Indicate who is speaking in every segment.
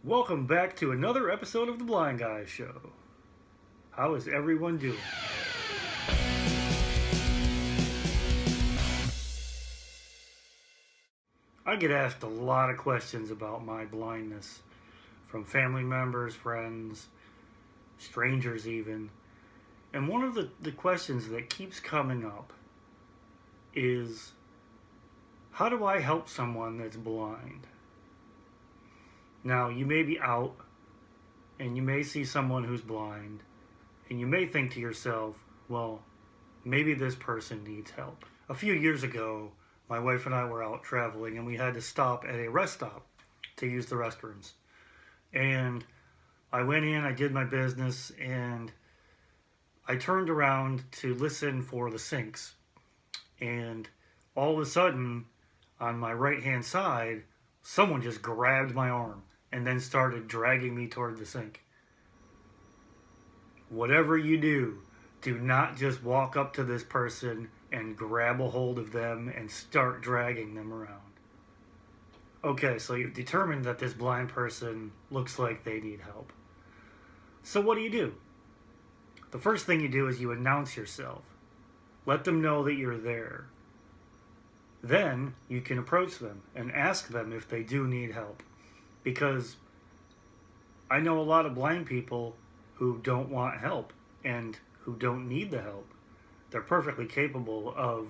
Speaker 1: Welcome back to another episode of The Blind Guy Show. How is everyone doing? I get asked a lot of questions about my blindness from family members, friends, strangers even. And one of the questions that keeps coming up is, how do I help someone that's blind? Now, you may be out and you may see someone who's blind and you may think to yourself, well, maybe this person needs help. A few years ago, my wife and I were out traveling and we had to stop at a rest stop to use the restrooms. And I went in, I did my business, and I turned around to listen for the sinks. And all of a sudden, on my right-hand side, someone just grabbed my arm and then started dragging me toward the sink. Whatever you do not just walk up to this person and grab a hold of them and start dragging them around. Okay, so you've determined that this blind person looks like they need help. So what do? The first thing you do is you announce yourself. Let them know that you're there. Then you can approach them and ask them if they do need help. Because I know a lot of blind people who don't want help and who don't need the help. They're perfectly capable of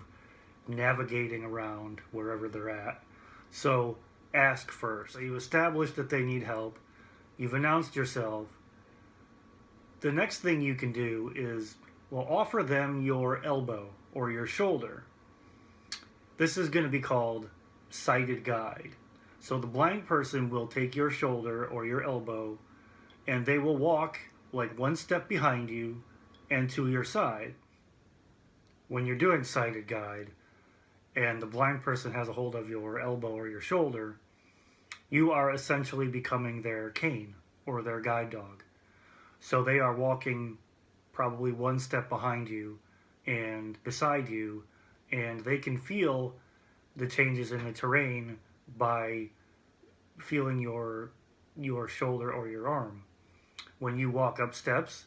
Speaker 1: navigating around wherever they're at. So ask first. So you establish that they need help. You've announced yourself. The next thing you can do is, well, offer them your elbow or your shoulder. This is going to be called sighted guide. So the blind person will take your shoulder or your elbow and they will walk like one step behind you and to your side. When you're doing sighted guide and the blind person has a hold of your elbow or your shoulder, you are essentially becoming their cane or their guide dog. So they are walking probably one step behind you and beside you, and they can feel the changes in the terrain by feeling your shoulder or your arm. When you walk up steps,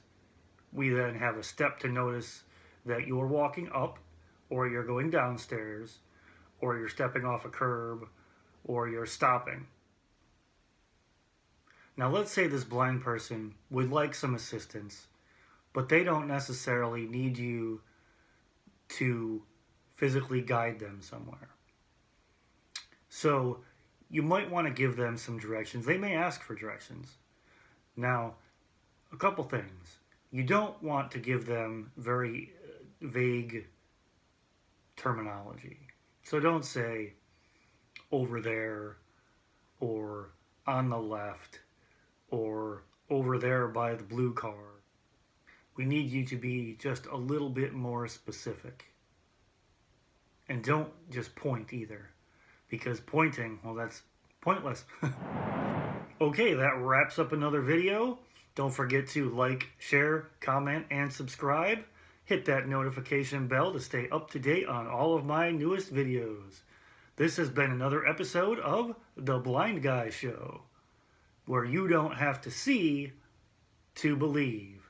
Speaker 1: we then have a step to notice that you're walking up, or you're going downstairs, or you're stepping off a curb, or you're stopping. Now let's say this blind person would like some assistance, but they don't necessarily need you to physically guide them somewhere. So you might want to give them some directions. They may ask for directions. Now, a couple things. You don't want to give them very vague terminology. So don't say over there or on the left or over there by the blue car. We need you to be just a little bit more specific. And don't just point either, because pointing, well, that's pointless. Okay, that wraps up another video. Don't forget to like, share, comment, and subscribe. Hit that notification bell to stay up to date on all of my newest videos. This has been another episode of The Blind Guy Show, where you don't have to see to believe.